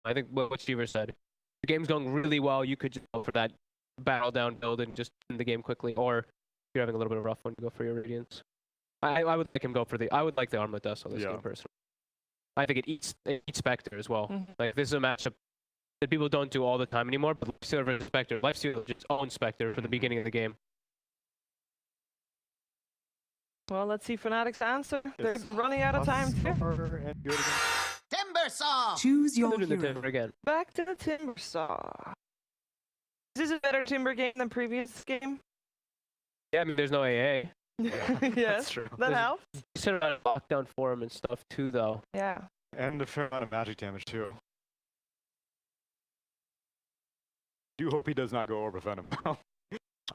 I think what Cheever said. The game's going really well. You could just go for that battle down build and just end the game quickly, or if you're having a little bit of a rough one, go for your Radiance. I would like him go for the. I would like the Armlet Dust on this game personally. I think it eats Spectre as well. Like this is a matchup that people don't do all the time anymore. But Lifestealer versus Spectre, Lifestealer just owns Spectre for the beginning of the game. Well, let's see Fnatic's answer. They're running out of time too. Timbersaw! Choose your The hero. Timber again. Back to the Timbersaw. Is this a better Timber game than previous game? Yeah, I mean, there's no AA. Yes, That's true. that helps. You said it on a lockdown forum and stuff too, though. Yeah. And a fair amount of magic damage too. Do hope he does not go over Venom now.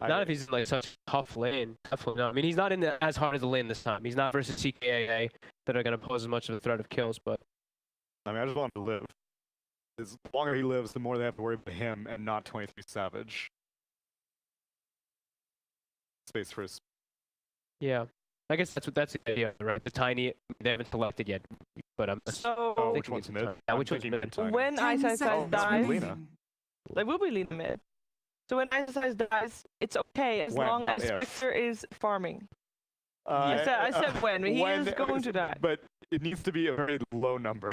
Not if he's in like such a tough lane. Definitely not. I mean, he's not in as hard as a lane this time. He's not versus CKAA that are going to pose as much of a threat of kills, but... I mean, I just want him to live. The longer he lives, the more they have to worry about him and not 23 Savage. Space for his... Yeah. I guess that's the idea, right? The tiny... They haven't selected yet, but I'm... So, which one's mid? Yeah, which one's mid? when iceFrog dies, Lena. they will be Lena mid. So when iceFrog dies, it's okay as long as Spectre is farming. I said when. He is going to die. But it needs to be a very low number.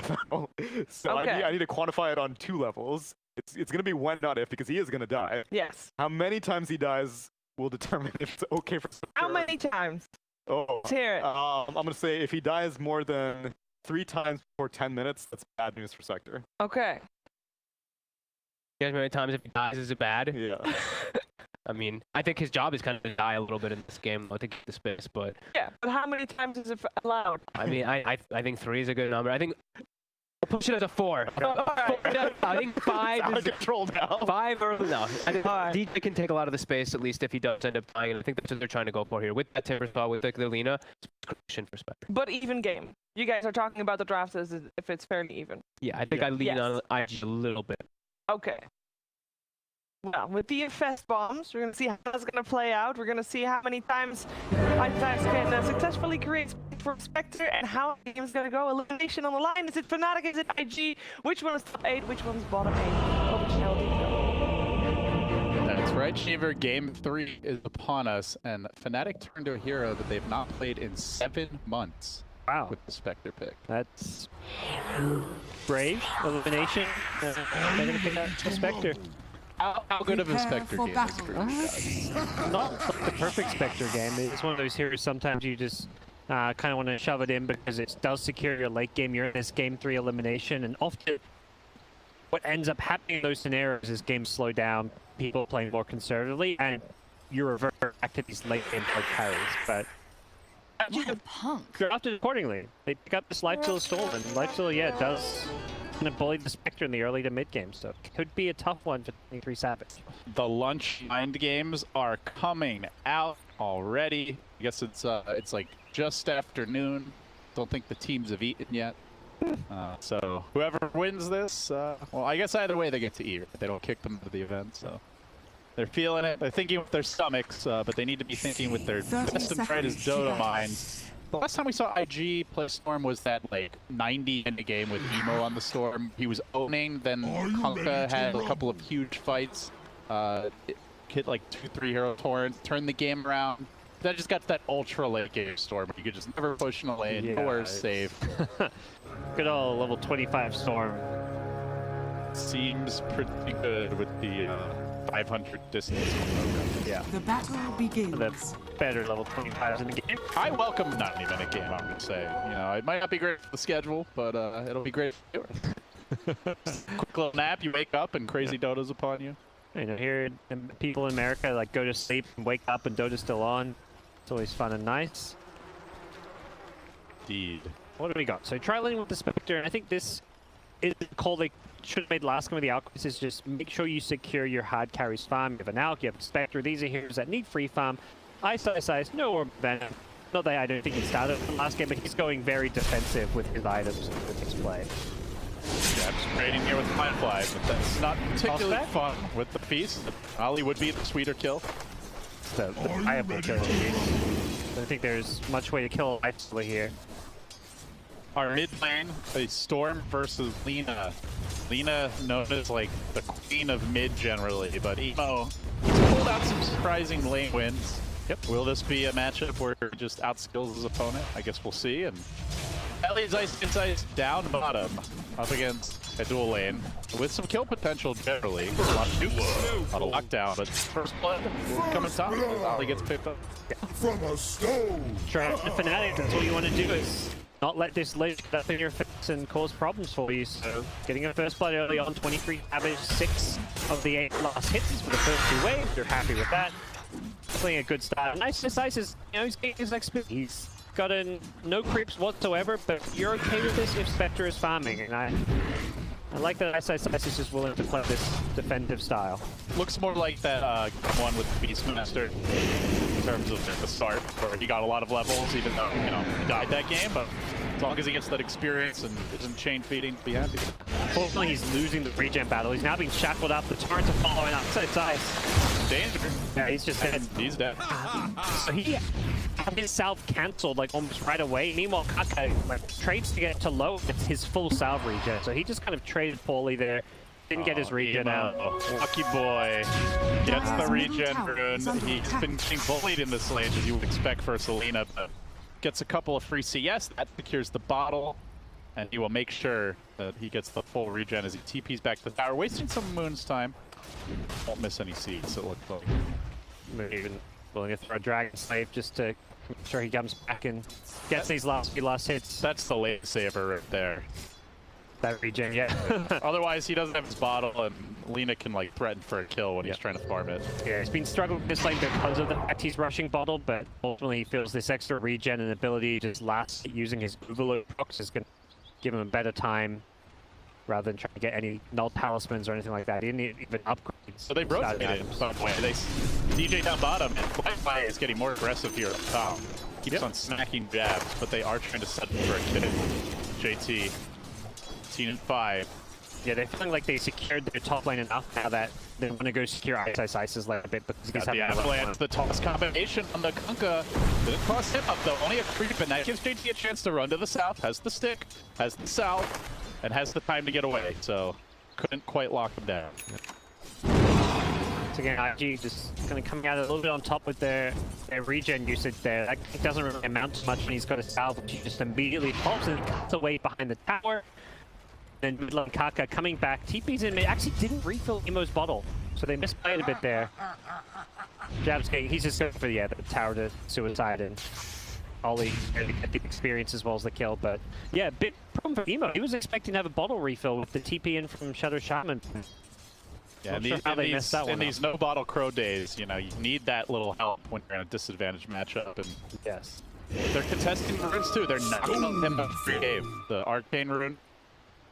So Okay. I need to quantify it on 2 levels. It's going to be when, not if, because he is going to die. Yes. How many times he dies will determine if it's okay for Spectre. How many times? Oh, Let's hear it. I'm going to say if he dies more than 3 times before 10 minutes, that's bad news for Sector. Okay. You guys, how many times if he dies, is it bad? Yeah. I mean, I think his job is kind of to die a little bit in this game, to get the space, but... Yeah, but how many times is it allowed? I mean, I think 3 is a good number. I think... I'll push it as a 4. Alright. I think 5 Out is... of control now. 5 or... No. I think Alright. DJ can take a lot of the space, at least if he does end up dying, and I think that's what they're trying to go for here. With that Timbersaw, with the Lena, it's creation for Spectre. But even game. You guys are talking about the drafts as if it's fairly even. Yeah, I think I lean Yes. on IG a little bit. Okay. Well, with the Infest bombs, we're going to see how that's going to play out. We're going to see how many times iceFrog can successfully create space for Spectre and how the game's going to go. Elimination on the line. Is it Fnatic? Is it IG? Which one is top 8? Which one's bottom 8? Over to CHENGDU. That's right, Cheever. Game 3 is upon us, and Fnatic turned to a hero that they've not played in 7 months. Wow. With the Spectre pick. That's brave. Elimination. They're going to pick out the Spectre. How good of a Spectre game is it for you guys? Not like the perfect Spectre game. It's one of those heroes sometimes you just kind of want to shove it in because it does secure your late game. You're in this game 3 elimination, and often what ends up happening in those scenarios is games slow down, people playing more conservatively, and you revert back to these late game hard carries. But What a punk. drafted accordingly. They pick up this Lifesteal Storm, and Lifesteal, yeah, does kind of bully the Spectre in the early to mid game, so it could be a tough one for 23 Savage. The lunch mind games are coming out already. I guess it's like just afternoon. Don't think the teams have eaten yet. So whoever wins this, well, I guess either way they get to eat. They don't kick them to the event, so they're feeling it. They're thinking with their stomachs, but they need to be thinking with their best and brightest Dota minds. The last time we saw IG play Storm was that like 90 in the game with Emo on the Storm. He was owning, then Kunkka had a couple of huge fights. Hit like 2-3 hero torrents, turned the game around. Then just got to that ultra late game Storm where you could just never push in a lane, Yeah, nowhere safe. Good old level 25 Storm. Seems pretty good with the 500 distance. Yeah. The battle begins. The better level 25s in the game. I welcome 90-minute game, I would say. You know, it might not be great for the schedule, but it'll be great for viewers. Quick little nap, you wake up and crazy Dota's upon you. You know, here people in America like go to sleep and wake up and Dota's still on. It's always fun and nice. Indeed. What do we got? So trialing with the Spectre, and I think this is a call they should have made last game with the Alchemist, is just make sure you secure your hard carries farm. You have an Alch, you have a Spectre. These are heroes that need free farm. Ice, no more Venom. Not that I don't think he started the last game, but he's going very defensive with his items and with his play. Yeah, I'm just trading here with Firefly, but that's not particularly fun with the feast. Ollie would be the sweeter kill. So I have no kill on the I don't think there's much way to kill Ice over here. our mid lane, a Storm versus Lina. Lina known as like the queen of mid generally, but Emo he's pulled out some surprising lane wins. Yep. Will this be a matchup where he just outskills his opponent? I guess we'll see. And Ellie's ice down bottom up against a dual lane with some kill potential generally. A lot of dukes, a lot of lockdown, but first blood coming top. Ollie gets picked up. From a stone. Try the Fnatic, that's all you want to do is not let this lane get up in your face and cause problems for you. So getting a first blood early on, 23 damage, 6 of the 8 last hits for the first 2 waves. You're happy with that. Playing a good start. Nice is, you know, he's getting his XP. He's gotten no creeps whatsoever, but you're okay with this if Spectre is farming, and I like that iceIce is just willing to play this defensive style. Looks more like that one with Beastmaster in terms of the start, where he got a lot of levels, even though, you know, he died that game, but as long as he gets that experience and isn't chain feeding, be happy. Fortunately, he's losing the regen battle. He's now being shackled up. The torrents are following up. So it's ice. Danger. Yeah, he's just dead. He's dead. So he had his salve cancelled like almost right away. Meanwhile, Kaka like trades to get to low. It's his full salve regen. So he just kind of traded poorly there. Didn't get his regen out. Lucky boy gets the regen rune. He's been getting bullied in this lane, as you would expect for Selena, but gets a couple of free CS. That secures the bottle, and he will make sure that he gets the full regen as he TPs back to the tower, wasting some Moon's time. Won't miss any seeds, it looks like. Even willing to throw a Dragon Slave just to make sure he comes back and gets these last few hits. That's the late saver right there. That regen, yeah. Otherwise, he doesn't have his bottle, and Lina can like threaten for a kill when he's trying to farm it. Yeah, he's been struggling with this lane because of the fact he's rushing bottle, but ultimately he feels this extra regen and ability to just last using his overload procs is going to give him a better time rather than trying to get any null talismans or anything like that. He didn't even upgrade. So they rotated in some way. They DJ down bottom, and Wi-Fi is getting more aggressive here at the top. Keeps on snacking jabs, but they are trying to set him for a kill. JT. 5. Yeah, they're feeling like they secured their top lane enough now that they want to go secure ice's lane a bit because he's having the avalanche, the toss combination on the Kunkka. Didn't cross him up though, only a creep, and that gives JT a chance to run to the south, has the stick, has the south, and has the time to get away, so couldn't quite lock him down. So again, IG just kind of coming out a little bit on top with their regen usage there. That doesn't really amount to much when he's got a salve, which he just immediately pops and cuts away behind the tower. Then midlane Kaka coming back, TP's in mid, actually didn't refill Emo's bottle, so they misplayed a bit there. Jab's getting, he's just going for the tower to suicide, and Ollie get the experience as well as the kill, but yeah, big problem for Emo. He was expecting to have a bottle refill with the TP in from Shadow Shaman. Yeah, in these no bottle crow days, you know, you need that little help when you're in a disadvantaged matchup, and yes, they're contesting the runes too. They're knocking on him free game. The Arcane rune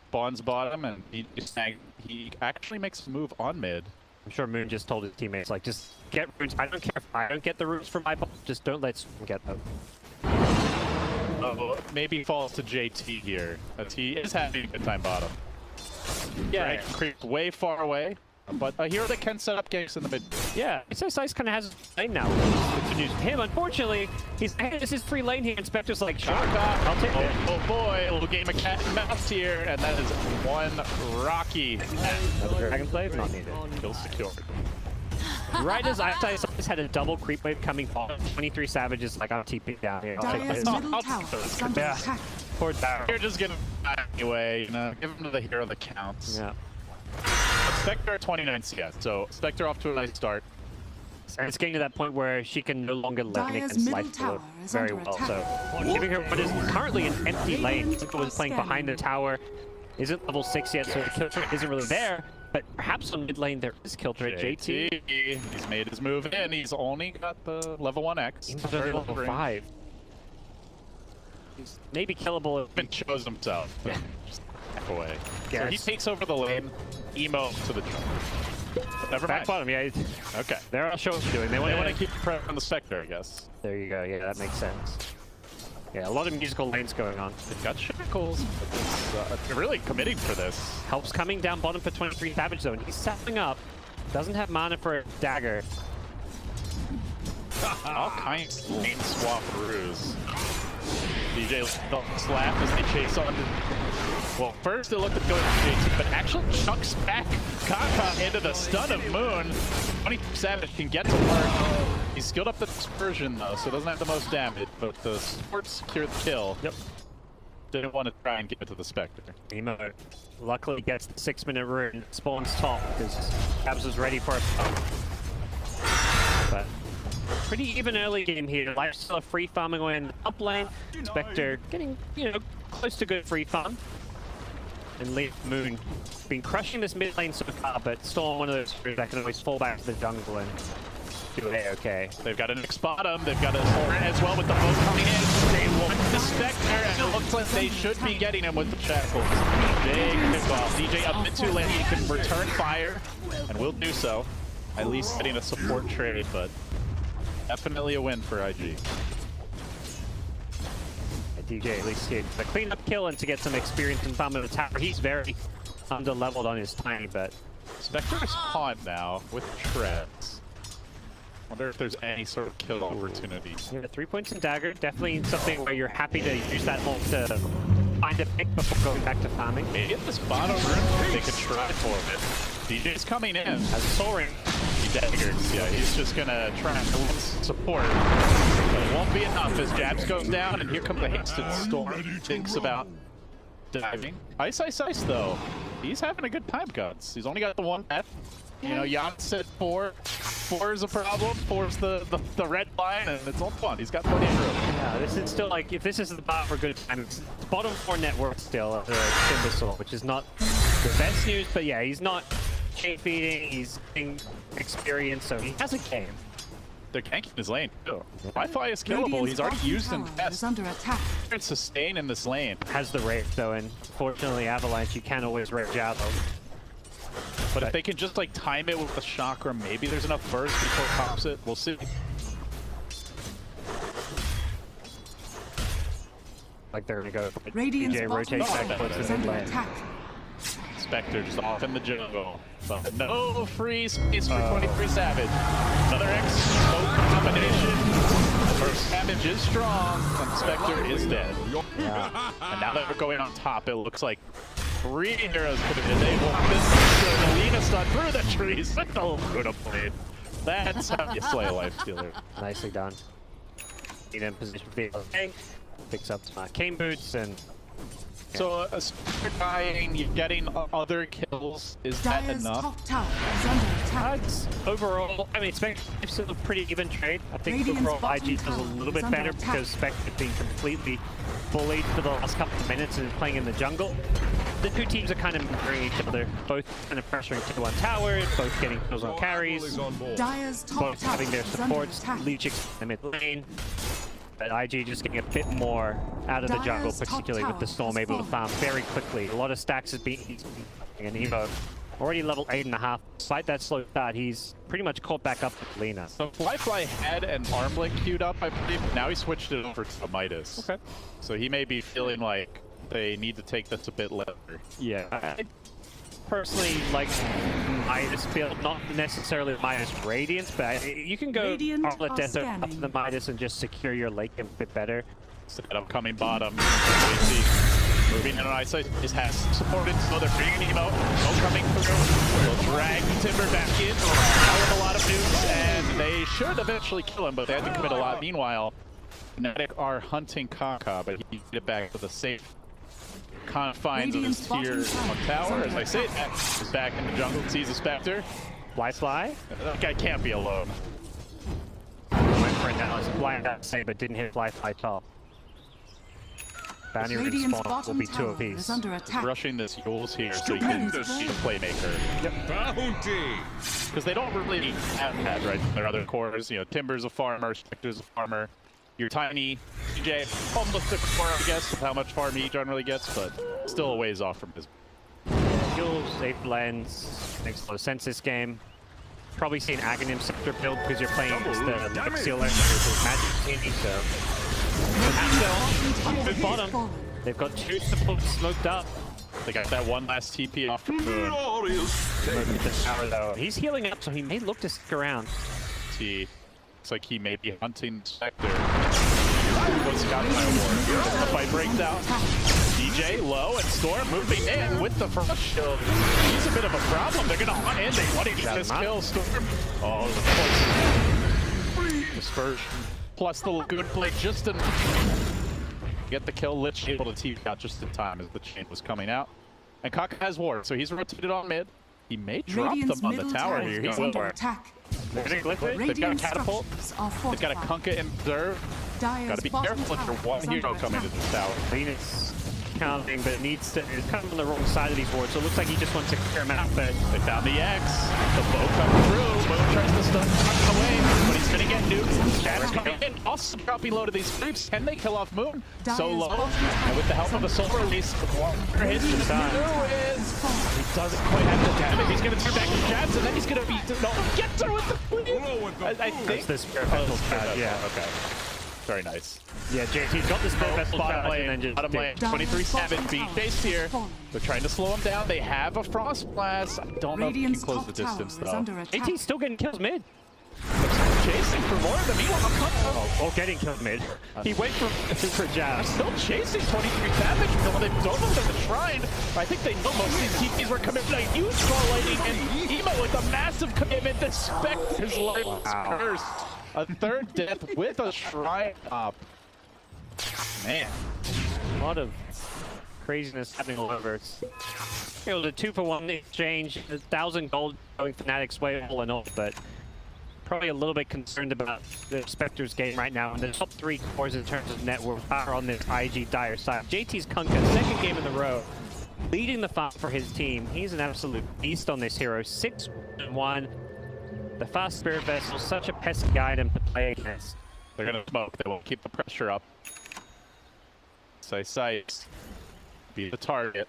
spawns bottom, and he actually makes a move on mid. I'm sure Moon just told his teammates, like, just get runes. I don't care if I don't get the runes from my bot, just don't let Storm get them. Oh, maybe falls to JT here, as he is having a good time bottom. Yeah, he creeps way far away, but a hero that can set up ganks in the mid. Yeah, iceIce kind of has a lane now. Good news for him. Unfortunately, he's hey, this is free lane here. Inspector's like, sure, I'll take it. Oh boy, a little game of cat and mouse here, and that is one Rocky. Another Dragon Slave, not needed. Kill secured. Right as iceIce had a double creep wave coming off, 23 savages like, I'll TP down here. I'll take Dire's this. middle tower is under Yeah. attack. Poor tower. You're just gonna anyway, you know, give him to the hero that counts. Yeah. Spectre at 29 CS, so Spectre off to a nice start. And it's getting to that point where she can no longer lane Dire's against middle life tower is very under well. So attack. giving her what is currently an empty lane. She was playing behind the tower, isn't level 6 yet, so the kill threat isn't really there. But perhaps on mid lane there is kill threat. JT. He's made his move in. He's only got the level 1X. He's level 5. He's maybe killable. Even chose himself. Yeah. Just back away. Yeah, So he takes over the lane. Emo to the jump. Never back mind. bottom, yeah. Okay. They're all showing what they're doing. They want to keep the pressure on the Spectre, I guess. There you go. Yeah, that makes sense. Yeah, a lot of musical lanes going on. They've got shackles. They're really committing for this. Helps coming down bottom for 23 Savage Zone. He's settling up. Doesn't have mana for a dagger. All kinds of lane swap ruse. DJ slap as they chase on. Well, first it looked at going to JT, but actually chucks back Kaka into the stun of Moon. 20 Savage can get to work. He's skilled up the dispersion though, so doesn't have the most damage, but the support secured the kill. Yep. Didn't want to try and get it to the Spectre. Emo luckily gets the 6-minute rune, spawns top because Abs was ready for it. But pretty even early game here. Life still free farming away in the top lane. Spectre getting, close to good free farm. And Moon been crushing this mid lane so far, but still one of those that can always fall back to the jungle and do A-okay. They've got a Nyx bottom, they've got a Soren as well with the boat coming in. They want the Spectre, and it looks like they should be getting him with the shackles. Big kickoff. DJ up mid 2 lane, he can return fire, and will do so. At least getting a support trade, but definitely a win for IG. DJ at least hit the cleanup kill and to get some experience in farming the tower. He's very under-leveled on his tiny, but Spectre's haunt now with treads. Wonder if there's any sort of kill opportunity. Yeah, 3 points in dagger, definitely something where you're happy to use that ult to find a pick before going back to farming. Maybe at this bottom room they could try for it. DJ's coming in. As a soaring. He daggers. Yeah, he's just gonna try and support. But it won't be enough as Jabs goes down, and here comes the hasted storm. Thinks about diving. Ice though. He's having a good time, Guns. He's only got the 1 death. Jan said 4. 4 is a problem. 4's the red line, and it's on 1. He's got plenty of room. Yeah, this is still like, if this is the bar for good time, it's bottom 4 net worth still of the Timbersaw, which is not the best news, but yeah, he's not chain feeding, he's getting experience, so he has a game. They're ganking his lane too. Wi-Fi is killable. He's already used in test. Under attack. Sustain in this lane. Has the rage though, and fortunately Avalanche, you can't always rage out though. But if they can just like time it with the chakra, maybe there's enough burst before it pops it. We'll see. Like they're gonna go. Radiant's DJ rotates back towards the mid lane. Spectre just off in the jungle. But no free space for 23 Savage. Another X smoke combination. The first Savage is strong, and Spectre is dead. Yeah. And now that we're going on top, it looks like 3 heroes could have enabled this to Alina stun through the trees. With the Luna Blade. That's how you slay a life stealer. Nicely done. In position for the tank. Picks up some arcane boots and. So, Spectre dying, you're getting other kills. Is that Dire's enough? top tower is under attack. Overall, I mean, Spectre's still a pretty even trade. I think Radiant's overall IG does a bottom little tower bit is better under attack. because Spectre's been completely bullied for the last couple of minutes and playing in the jungle. The two teams are kind of mirroring each other, both kind of pressuring tier 1 towers, both getting kills on carries, Dire's top both tower having their is under supports, attack. leeching in the mid lane. But IG just getting a bit more out of the jungle, Dire's top particularly with the tower Storm has able to fallen. farm very quickly. A lot of stacks has been and Evo already level 8.5. Despite that slow start, he's pretty much caught back up with Lena. So Flyfly had an armlet queued up, I believe. Now he switched it over to Midas. Okay. So he may be feeling like they need to take this a bit later. Yeah. I personally like Midas build, not necessarily Midas Radiance, but you can go Radiant Armlet are Death up scanning. to the Midas and just secure your lake a bit better. Set up coming bottom. AC moving in on eyesight. His has supported, so they're bringing him out. No coming through. They'll drag Timber back in. Now with a lot of nukes, and they should eventually kill him, but they had to commit a lot. Meanwhile, Fnatic are hunting Kaka, but he get it back to the safe confines of his tier 1 tower. As I say, Max is back in the jungle, sees a Spectre. Fly. That guy can't be alone. Went for it now. It's a blind out save, but didn't hit Fly top. Bounty and Radiant's spawn will bottom be 2 tower apiece. is under attack. Rushing this Yules here so he can be a playmaker. Bounty. Because they don't really have that, right? Their other cores, Timber's a farmer, Spectre's a farmer. You're tiny, DJ, almost a core, I guess, with how much farm he generally gets, but still a ways off from his. Skills, safe blends, makes a lot of sense this game. Probably see an Aghanim Scepter build because you're playing as the Sealer versus MatchID, so. Good bottom. They've got 2 supports smoked up. They got that one last TP off from Moon. The tower though. He's healing up, so he may look to stick around. Looks like he may be hunting Spectre. was got my award. As the fight breaks out. DJ low and Storm moving in with the frost shield. He's a bit of a problem. They're gonna hunt in. They want to get this kill. Storm. Oh, the poison. Dispersion. Plus the Lagoon Blade just enough. Get the kill. Lich able to TP out just in time as the chain was coming out. And Kaka has ward, so he's rotated on mid. He may drop them on the tower here. He's under attack. They've got a catapult. They've got a Kunkka in reserve. Gotta be careful if you're one hero coming to this tower. Venus counting, but needs to. It's kind of on the wrong side of these wards, so it looks like he just wants to clear him out. But they found the X. The bow comes through. Moon tries to stun away, but he's gonna get nuked. Jab's coming in. Also dropping low to these creeps. Can they kill off Moon? So low. And with the help of the soul release, Walker hits the he doesn't quite have the damage. He's gonna turn back to Jabs, and then he's gonna be get through with the queen. I think this yeah. Okay. Very nice. Yeah, JT's got this bottom lane, bottom lane. 23 Savage being chased here. They're trying to slow him down. They have a Frost Blast. I don't know if he can close the distance though. JT's still getting kills mid. Chasing for more of them. Or getting killed mid. He went for Jab. Still chasing 23 Savage. No, they don't know the shrine. I think they know most of these TPs were committed. A huge ball lightning and Emo with a massive commitment. The Spectre's life is cursed. A third death with a shrine up. Man. A lot of craziness happening all over. It's able to 2-for-1 exchange, 1,000 gold going Fnatic's way all in all, but probably a little bit concerned about the Spectre's game right now. And the top 3 cores in terms of network are on this IG dire side. JT's Kunkka, second game in a row, leading the farm for his team. He's an absolute beast on this hero. 6-1. The fast Spirit Vessel, such a pesky item to play against. They're gonna smoke. They won't keep the pressure up. Sight. Be the target.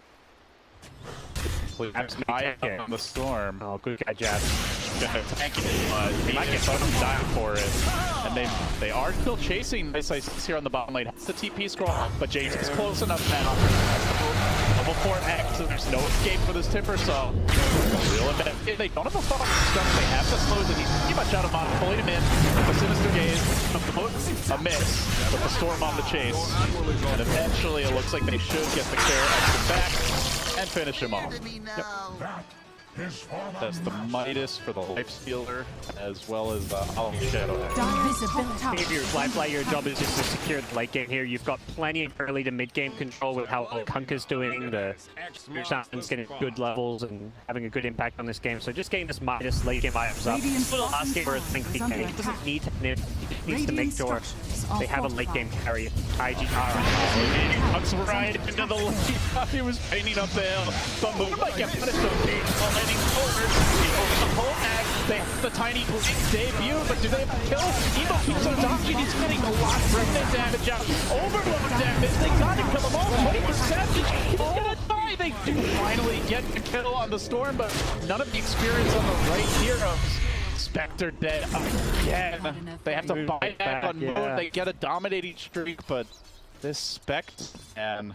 Please eye on the storm. Oh, good guy, Jab. Gonna tank it, but he might get bottom down for it. And they are still chasing Nice Ice here on the bottom lane. It's the TP scroll, but James is close enough now. Level 4 X, so there's no escape for this Tipper, so real event. They don't have a fog stuff, they have the slows, and he's pretty much out of mana. Pulling him in with the Sinister Gaze, a miss with the Storm on the chase. And eventually it looks like they should get the care X back and finish him off. Yep. That's the Midas for the Life Stealer, as well as Hollow Shadow. If you're Lifeline, your job is just to secure the late game here. You've got plenty of early to mid game control with how Kunkka's doing. The Shaman's getting good levels and having a good impact on this game. So just getting this Midas late game items up. For the last game where it's lengthy game, it doesn't need to nip. It needs to make sure they have a late game carry. IGR comes right into the lead. He was painting up the hill. But Moon might get punished okay. Heading forward, the whole act, they have the tiny debut, but do they have a kill? Emo keeps on dodging, he's getting a lot of remnant damage out. Overload damage, they gotta kill him all. 20%, he's gonna die. They do finally get the kill on the Storm, but none of the experience on the right heroes. Spectre dead again. They have to buy back on Moon. They get a dominating streak, but this Spect, and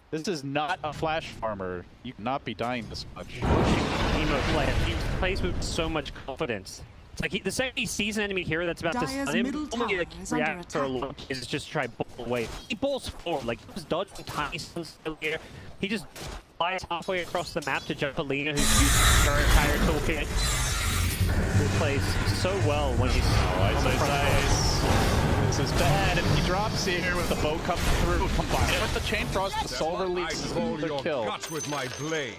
this is not a flash farmer. You cannot be dying this much. Emo player. He plays with so much confidence. It's like the second he sees an enemy hero that's about to stun him, only like react for a lot is just try to ball away. He balls forward, like he was dodging tiny stuns earlier. He just flies halfway across the map to jump Alina, who's used her entire toolkit. He plays so well when he's This is bad. If he drops here with the bow coming through, combined with the chain frost, the soul release, the kill. With my blade.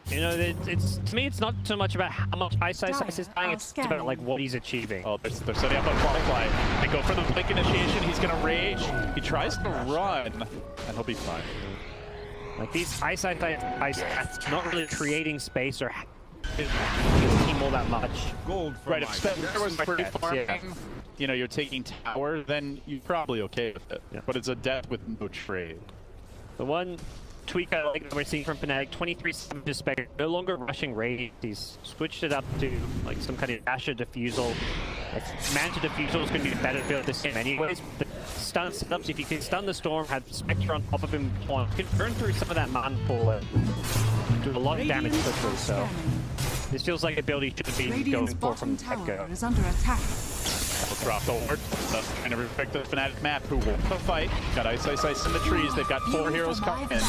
You know, it's to me, it's not so much about how much Ice is dying, it's about like what he's achieving. Oh, they're setting up a qualify. They go for the blink initiation. He's gonna rage. He tries to run, and he'll be fine. Like these Ice not really creating space or team all that much. Right, if Spectre was pretty farming, you know, you're taking tower, then you're probably okay with it. Yeah. But it's a death with no trade. The one tweak I like that we're seeing from Fnatic, 23 Savage Spectre, no longer rushing raid. He's switched it up to like some kind of Asher Diffusal. Manta Diffusal is going to be the better build this game anyways. The stun setups, if you can stun the Storm, have Spectre on top of him, you can burn through some of that mana pool and do a lot of damage quickly, so this feels like a build he should have been going for from the get-go. drop the ward. Trying to respect the Fnatic map, who won the fight. Got ice in the trees. They've got 4 heroes coming in.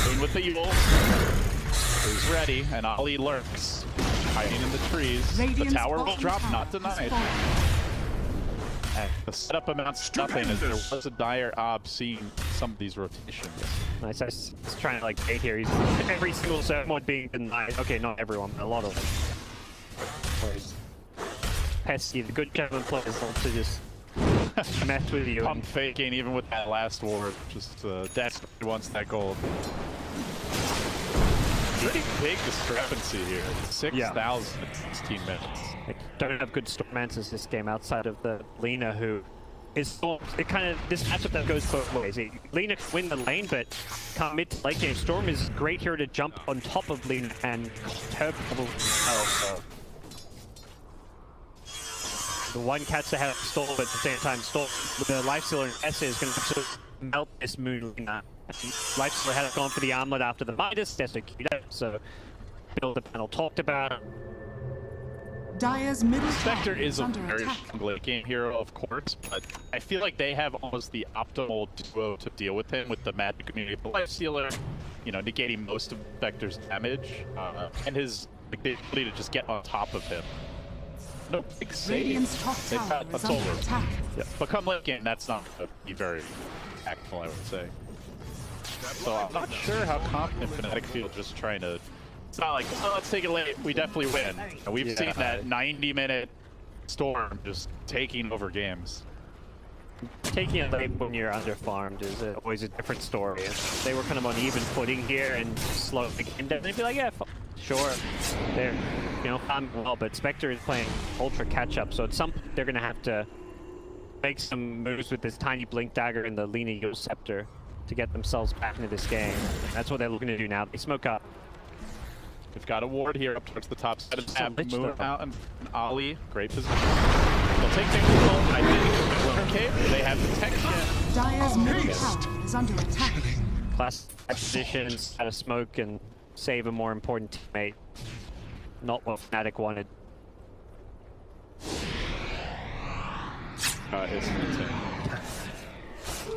Moon with the Yule. Who's ready, and Ali lurks. Hiding in the trees. The tower will drop, not denied. The setup amounts to nothing as there was a dire ob seeing some of these rotations. Nice. He's trying to like bait here. He's every single someone being denied. Okay, not everyone, but a lot of them. Whereas pesky, the good German players want to just mess with you. Pump faking even with that last ward. Just desperately wants that gold. Pretty big discrepancy here. 6,000 in 16 minutes. They don't have good Storm answers this game outside of the Lina, who is it kind of this matchup that goes both ways. Lina can win the lane, but come mid to late game, Storm is great here to jump on top of Lina and her bubble. The one catch ahead of Storm, but at the same time, Storm with the Lifestealer and S is going to melt this Moon Lina. Lifestealer had gone for the armlet after the Midas, that's a cute out, so Bill the panel talked about it. Dire's middle Spectre tower is a under very attack. strong late game hero, of course, but I feel like they have almost the optimal duo to deal with him with the magic community. The Lifestealer, you know, negating most of Spectre's damage, and his ability to just get on top of him. No big save. Radiant's top tower is under attack. Yeah, but come late game, that's not going to be very impactful, I would say. So I'm not sure how confident Fnatic feel just trying to... It's not like, oh, let's take it late, we definitely win. And we've seen that 90-minute Storm just taking over games. Taking it late when you're under-farmed is always a different story. And they were kind of on even footing here and slow the game down. They'd be like, yeah, sure, they're, you know, farming well, but Spectre is playing ultra catch-up, so at some point they're going to have to make some moves with this tiny Blink Dagger and the Lina Yo Scepter to get themselves back into this game. That's what they're looking to do now. They smoke up. We've got a ward here up towards the top side of the map. Moon out and Ali, great position. They'll take control. I think cave. They have protection. Dire's middle tower is under attack. Class positions, out of smoke, and save a more important teammate. Not what Fnatic wanted.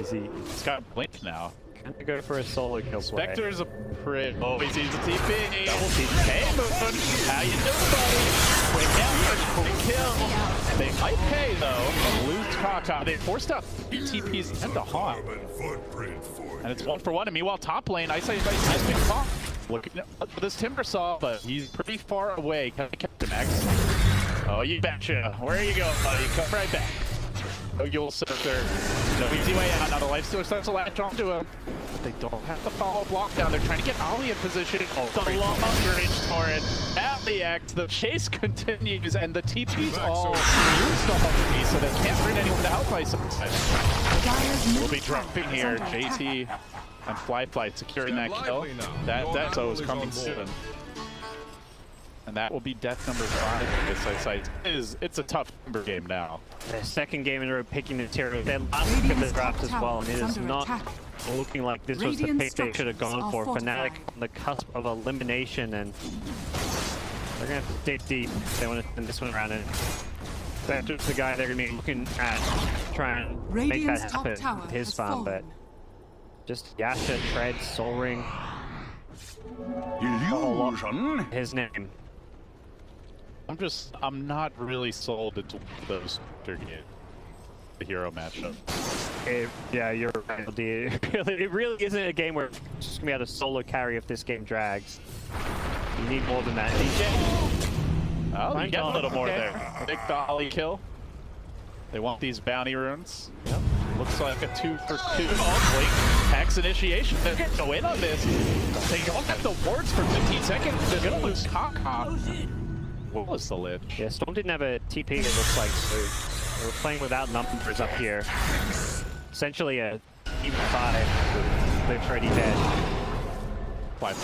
Is he? He's got Blink now. Can I go for a solo kill play? Spectre's a pretty. Oh, he sees the TP. Double TP. Hey, Moon. How you doing, buddy? Quick damage, quick kill. They might pay, though. Lose Kaka. They forced out 3 TPs into Haunt. And it's 1-for-1. And meanwhile, top lane, Ice has been caught. Looking at this Timbersaw, but he's pretty far away. Can I catch him next? Oh, you betcha. Where you going, buddy? Come right back. No Yule Scepter. No easy way out. Now the Lifestealer starts to latch onto him. But they don't have to follow block down. They're trying to get Ali in position. Oh, the long range torrent at the X. The chase continues, and the TP's all used off me, so they can't bring anyone to help Ice. We'll be dropping here. JT and Fly securing that kill. That so is coming soon. And that will be death number 5 for this It's a tough number game now. The second game in a row picking the tier. They last pick of the draft as well, and it is not looking like this was the pick they should have gone for. Fnatic on the cusp of elimination, and they're going to have to dig deep if they want to turn this one around. And Spectre's the guy they're going to be looking at trying to make that happen with his farm, but just Yasha, Tread, Soul Ring. Illusion. His name. I'm not really sold into those the hero matchup. Yeah, you're right. It really isn't a game where it's just gonna be able to solo carry if this game drags. You need more than that. DJ. Oh, you get a little more there. Big Dolly kill. They want these bounty runes. Yep. Looks like a 2-for-2. Oh, Blink. Hex initiation. They're gonna go in on this. They don't have the wards for 15 seconds. They're gonna lose Kaka. What was the lich? Yeah, Storm didn't have a TP, it looks like, so they were playing without numbers up here. Essentially a team 5 with already dead. Play.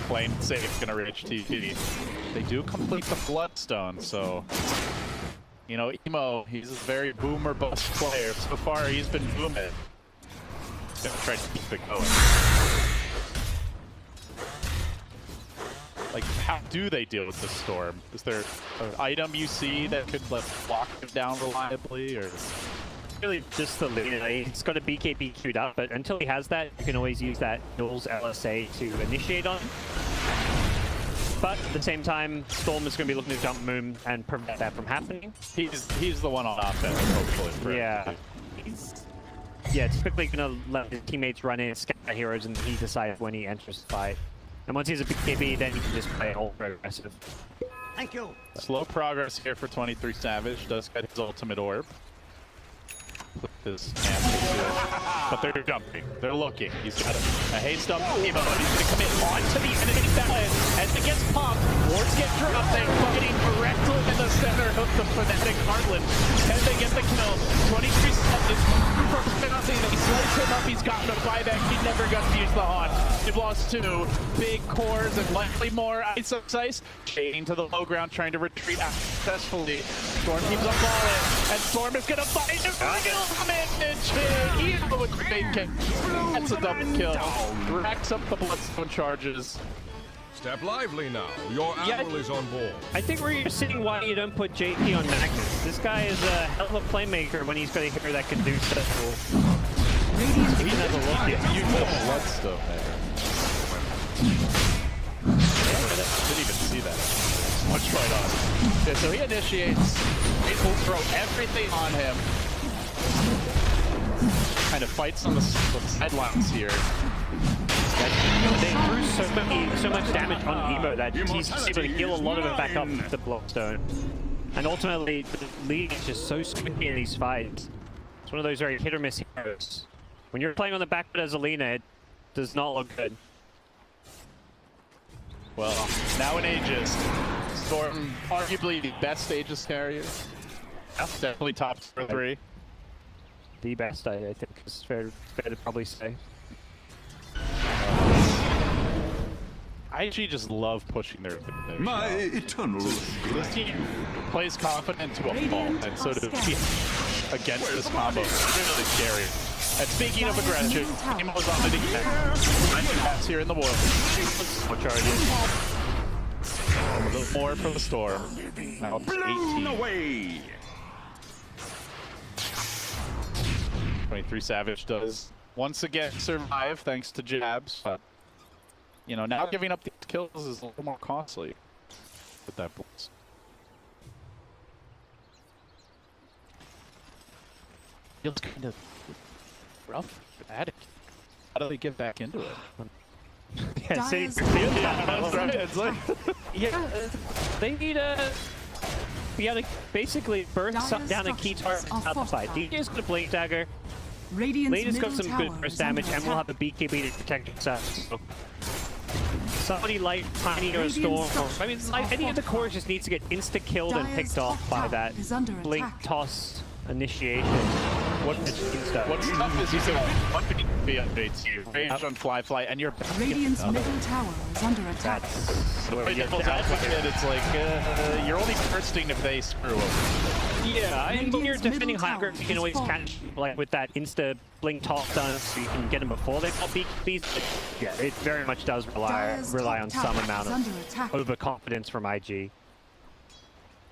Plane safe, gonna reach TP. They do complete the Bloodstone, so... You know, Emo, he's a very boomer bust player. So far, he's been booming. Gonna try to keep it going. like, how do they deal with the storm? Is there an item you see that could like block him down reliably, or? Really just the Lina. He's got a BKB queued up, but until he has that, you can always use that Null's LSA to initiate on. But at the same time, Storm is going to be looking to jump Moon and prevent that from happening. He's the one on offense, hopefully. For Yeah. Yeah, typically going to let his teammates run in, scatter heroes, and he decides when he enters the fight. And once he's a BKB, then he can just play ultra aggressive. Thank you. Slow progress here for 23 Savage. Does get his ultimate orb. With his but they're jumping. They're looking. He's got a haste up Evo, and he's going to come in onto the enemy balance. As it gets popped, wards get dropped. They're fighting directly in the center of the Fnatic Heartland. And they get the kill. 23 seconds for Fnatic. They slice him up. He's gotten a buyback. He never got to use the haunt. They've lost 2 big cores and likely more ice. Chain to the low ground, trying to retreat successfully. Storm keeps on balling, and Storm is going to fight him. That's a double kill. Racks up the Bloodstone charges. Step lively now. Your admiral is on board. I think where you're sitting, why you don't put JP on Magnus. This guy is a hell of a playmaker when he's got a hero that can do stuff. He never looked at You put Bloodstone there. Didn't even see that. Much fight on. Yeah, so he initiates. He will throw everything on him. Kind of fights on the sidelines here. They threw so much damage on Evo that he's able to heal a lot of it back up with the Bloodstone. And ultimately, the lead is just so squishy in these fights. It's one of those very hit or miss heroes. When you're playing on the back foot as a Lina, it does not look good. Well, now in Aegis, Storm, arguably the best Aegis carrier. Definitely top 3. The best, I think, is fair to probably say. IG just love pushing their My eternal This team plays confident to a fault, and so does he against this combo. It's really scary. And speaking of aggression, Team was on the defense. 9 pass here in the world. What charges? A little more for the Storm. Now it's 18. away. 23 Savage does once again survive thanks to jabs, but you know, now giving up these kills is a little more costly with that blitz. Feels kind of rough, Fnatic. How do they get back into it? Yeah, see, It's like, they need a... Yeah, like basically burn down a key target outside. DJ's got a Blink Dagger. Lina's got some good burst damage, and we'll have a BKB to protect himself. So somebody like Tiny or Storm, I mean, like any of the cores just needs to get insta-killed and picked off by that Blink toss initiation. What's tough is you can one BKB updates you, range on fly, and you're back. Radiant's middle tower is under attack. The way devil's advocate, it's like you're only bursting if they screw up. Yeah, and when you're defending high ground, you can always catch like with that insta blink top done, so you can get them before they pop BKBs. But yeah, it very much does rely on some amount of overconfidence from IG.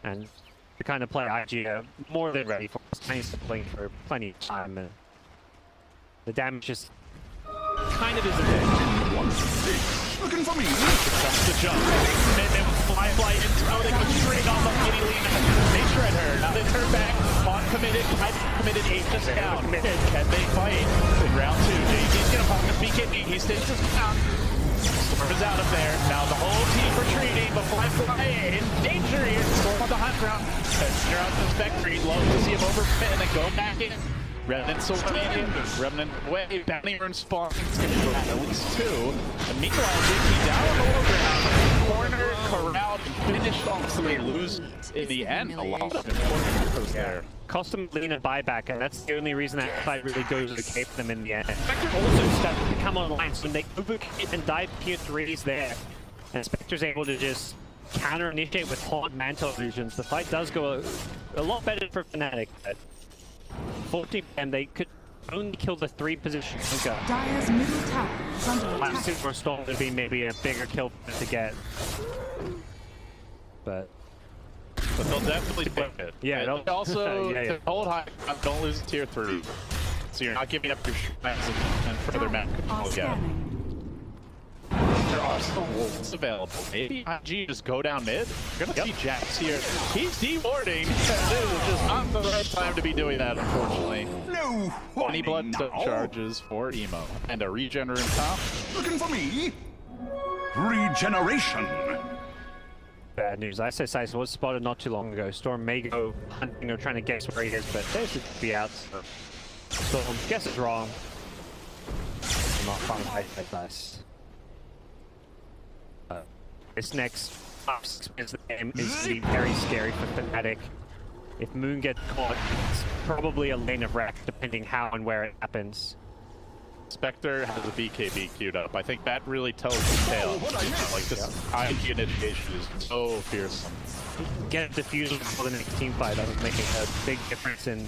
And to kind of play IG are more than ready for Chinese to blink for plenty of time. And the damage just kind of is a bit. Looking for me. That's the jump. And then fly into they go straight off of Kitty Lina. They shred her. Now they turn back. On committed, committed, Aegis down. Can they fight in round 2? JV's gonna pop his BKB. He stays his ground. Storm is out of there. Now the whole team retreating, but fly in danger here. Storm on the high ground. You're out to the Spectre. Love to see him overfit and then go back in. Remnant's away, Remnant away, Bounty Rune spawn, at least 2. And meanwhile, JP down on the low ground, corner, corralled, finished off, so they lose in the end. A lot of important heroes there. Cost them Lina buyback, and that's the only reason that fight really goes okay for them in the end. Spectre also started to come online, so when they overhit and dive tier 3s there, and Spectre's able to just counter-initiate with hot mantle illusions, the fight does go a lot better for Fnatic, but 14, and they could only kill the 3 position Luka. Dire's middle tower is under attack. Super Storm would be maybe a bigger kill to get. But they'll definitely take it. Yeah, and also, yeah. hold high, don't lose tier 3. So you're not giving up your shrines and further map control again. Scanning. There are some wolves available. Maybe IG just go down mid. You're gonna see Jax here. He's dewarding. This is just not the right time to be doing that, unfortunately. No! 20 bloodstone charges for Emo. And a regenerate top. Looking for me? Regeneration! Bad news. iceFrog was spotted not too long ago. Storm may go hunting or trying to guess where he is, but there's to be out. So Storm guesses wrong. Not fun iceFrog. This next 6 minutes of the game is going to be very scary for Fnatic. If Moon gets caught, it's probably a lane of wreck, depending how and where it happens. Spectre has a BKB queued up. I think that really tells the tale. Like this IG initiation is so fearsome. Get a diffusion for the next team fight. That was making a big difference in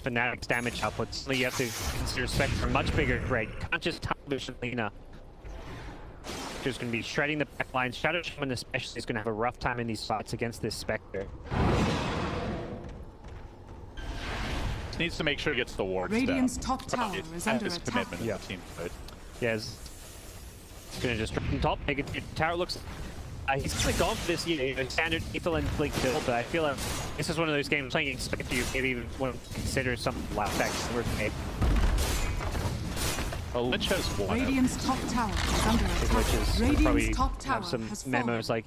Fnatic's damage output. So you have to consider Spectre a much bigger threat. You can't just television Lina. Just going to be shredding the back lines. Shadow Shaman especially is going to have a rough time in these fights against this Spectre. Just needs to make sure he gets the wards Radiant's down. top tower is under his attack. commitment in the team fight. Yes. He's going to just drop on top. Make it. Tower looks. He's kind of gone for this, standard lethal and blink build, but I feel like this is one of those games playing Spectre you maybe even want to consider something like that similar to maybe. Well, Lich has one. Radiant's top tower is under attack. Probably Radiant's top tower have some has memos like,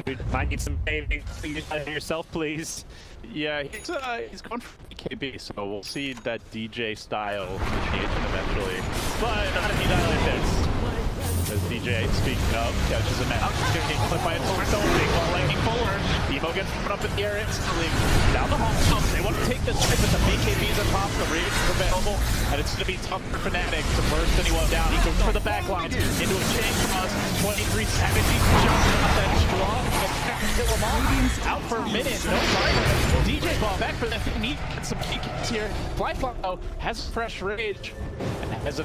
dude, might need some saving. Please yourself, please. Yeah, he's going for BKB, so we'll see that DJ style initiation eventually. But not if he does like this. As DJ, speaking of, catches him out. He's going to get clipped by a torrent only while lightning forward. Emo gets put up in the air instantly. Down the hall. They want to take this trip, but the BKB's on top. The rage is available, and it's going to be tough for Fnatic to burst anyone down. He goes for the backlines into a chain cross. 23 Savage. He's just not that strong. Kill him off. Out for a minute. No fire. DJ ball back for that. Need some kicks here. Flyfly though has fresh rage and has a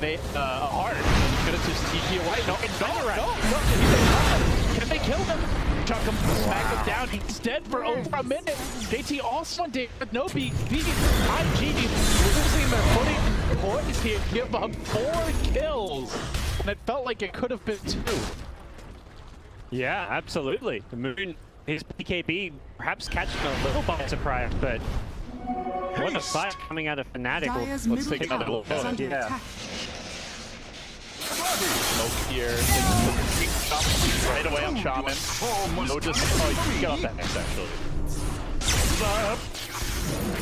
heart. He's gonna just TP away. No, can they kill him? Chuck him, smack him down. He's dead for over a minute. JT also dead with no beat. IG losing their footing. Points here. Give up 4 kills, and it felt like it could have been 2. Yeah, absolutely. The Moon, his BKB perhaps catching a little by surprise, but what a fight coming out of Fnatic. Dire's Let's middle take another tower look. is under Yeah. attack. Smoke here. Right away on Shaman. No, just you get off that next actually.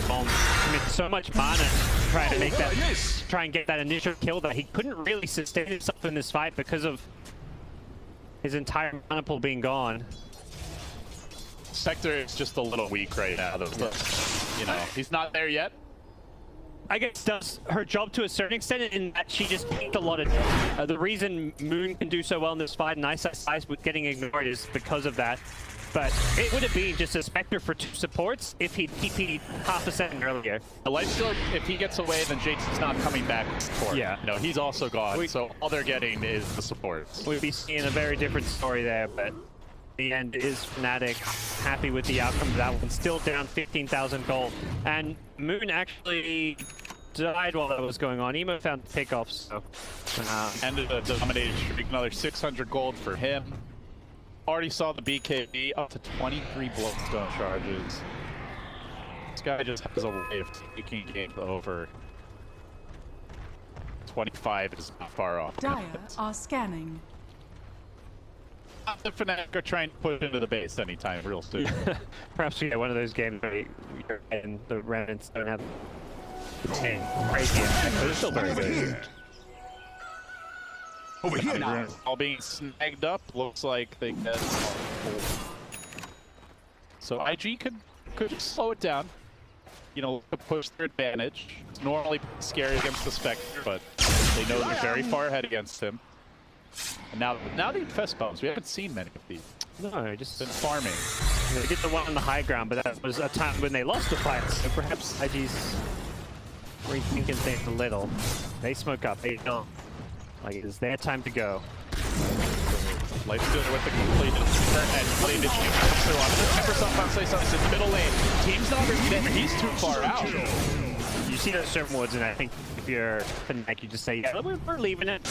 Commit so much mana trying to make that, try and get that initial kill that he couldn't really sustain himself in this fight because of his entire mana pool being gone. Spectre is just a little weak right now. You know, he's not there yet. I guess does her job to a certain extent in that she just picked a lot of the reason Moon can do so well in this fight and iceFrog with getting ignored is because of that. But it would have been just a Spectre for 2 supports if he TP'd half a second earlier. The Lifestealer, if he gets away, then JT's not coming back with support. Yeah. You know, he's also gone, so all they're getting is the supports. We'd be seeing a very different story there, but the end is Fnatic happy with the outcome of that one. Still down 15,000 gold. And Moon actually died while that was going on. Emo found pickoffs, so... Ended a dominated streak, another 600 gold for him. Already saw the BKB up to 23 bloodstone charges. This guy just has a way of taking games over. 25 is not far off. Dire are scanning. The Fnatic are trying to put it into the base anytime real soon. Perhaps we get one of those games where you're and the Remnants don't have the same crazy impact, but it's still very good. Over here now. All being snagged up, looks like they get so IG could slow it down. You know, push their advantage. It's normally scary against the Spectre, but they know they're very far ahead against him. And now the Infest bombs, we haven't seen many of these. No, just Been farming. they get the one on the high ground, but that was a time when they lost the fight, so perhaps IG's rethinking things a little. They smoke up. They don't. Like, it's their time to go. Life's good with the complete and played it. So on the Microsoft on say something in the middle lane. Team's not really there. He's too far out. You see those certain woods, and I think if you're Fnatic, you just say, yeah, we're leaving it.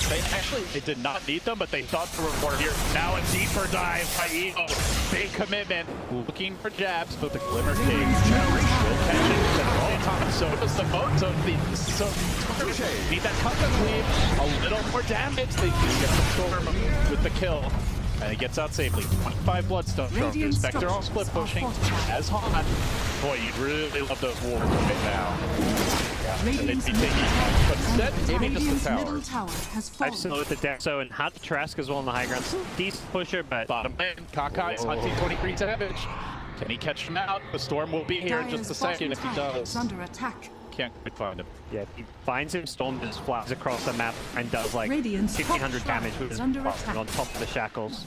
They did not need them, but they thought there were more here. Now a deeper dive by Evo. Big commitment. Looking for jabs, but the Glimmer King will catch it at all times. So does the boat. So need that cut and leave. A little more damage. They get the storm with the kill. And he gets out safely. 25 Bloodstone from Spectre all split pushing as Han. Boy, you'd really love those wars right now. And they'd be taking but instead, aiming just the tower. I've slowed the deck, so and had the Trask as well on the high ground. Decent pusher, but bottom lane, Kakai is hunting 23 damage. Can he catch him out? The storm will be here in just a second if he does. Under attack. Can't quite find him. Yeah, if he finds him, Storm just flies across the map and does like 1,500 damage with his partner on top of the shackles.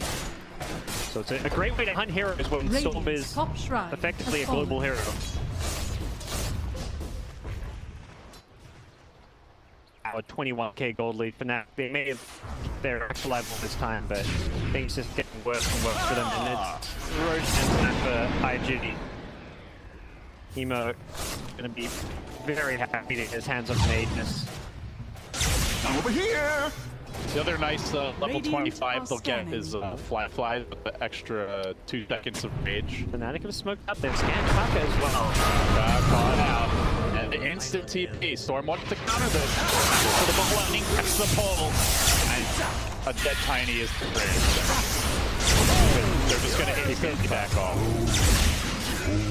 So it's a great way to hunt heroes when Storm is effectively a global hero. A 21k gold lead for Fnatic. They may have their actual level this time, but things just getting worse and worse for them. And it's Roshan for IG. Emo gonna be very happy to get his hands on Magnus. I'm over here. The other nice level 25 they'll get is Flat Fly with the extra 2 seconds of rage. Fnatic have smoked up their scan Kaka as well. Caught out. And the instant TP. Storm wants to counter this. For the ball lightning, catch the pole. And a dead Tiny is the rage. They're just gonna instantly back off.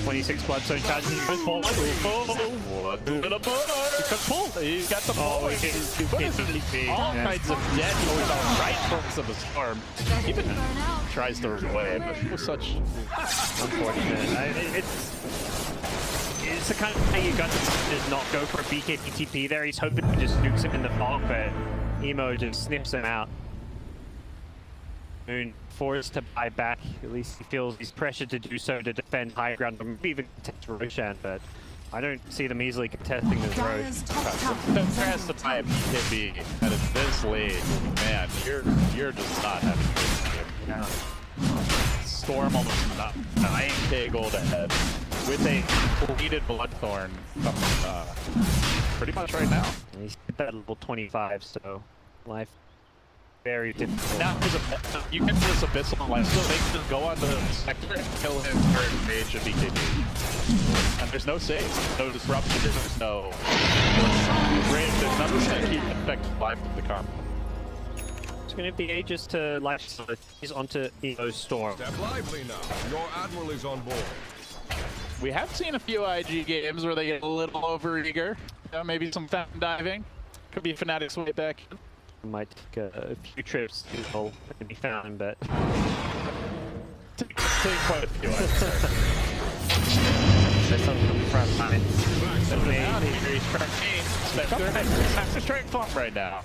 26 Bloodstone charges his ball. What a pull! He's got the ball. All kinds of dead goes on right front of the storm. Even tries to run away, but it was such unfortunate. It's the kind of thing you got to just not go for a BKB there. He's hoping to just nukes him in the fog, but Emo just snips him out. Moon forced to buy back. At least he feels he's pressured to do so to defend high ground, or maybe even contest Roshan, but I don't see them easily contesting this Rosh. There has to buy a BKB, and it's this late. Man, you're just not having a good game. Storm almost 9k gold ahead with a completed Bloodthorn coming pretty much right now. He's at level 25, so life very difficult. Now you get this Abyssal life, so they can just go on the Spectre and kill him during Mage and BKB. And there's no saves, no disruption, there's no range, there's nothing to keep effective life with the combo. It's going to be ages to life, so he's onto Evo's Storm. Step lively now. Your Admiral is on board. We have seen a few IG games where they get a little overeager. Maybe some fountain diving. Could be Fnatic's way back in. Might take a few trips to Hull and be found, but take quite a few. There's something from the front line. That's a straight farm right now.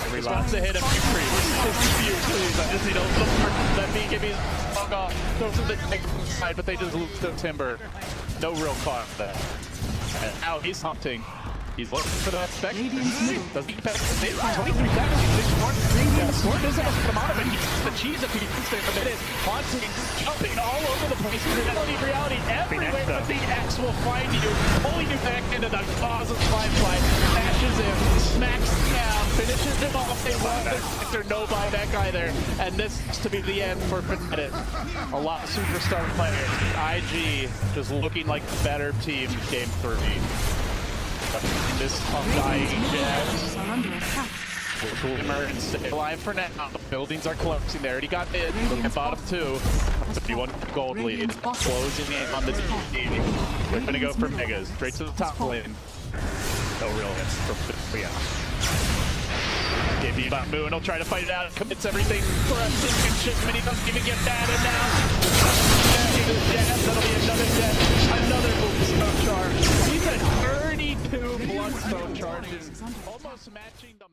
Every last to hit a few trees. I just need a little that BKB's log off. Those are the negative side, but they just lose the timber. No real cost there. And now he's hunting. He's looking for that Spectre. Does he pass the save? 23 seconds. Storm doesn't have to come out of it. He gets the cheese if he gets there in a minute. Haunting, jumping all over the place. Reality everywhere, but the X will find you. Pulling you back into the cause of Firefly. Dashes him, smacks him down, finishes him off. They want the Spectre, no buyback either. And this is to be the end for Fnatic. A lot of superstar players. IG just looking like the better team game 3. This undying jabs. Glimmer and stay alive for now. The buildings are collapsing. They already got in. Look at bottom 2. 51 gold lead. Closing in on the DD. We're gonna go for Megas. Straight to the top lane. No real hits from yeah. KB Bamboo and he'll try to fight it out. Commits everything for a signature shipment. He doesn't even get that. And now that'll be another death. Another Bloodstone charge. He's at 32 Bloodstone charges. Almost matching the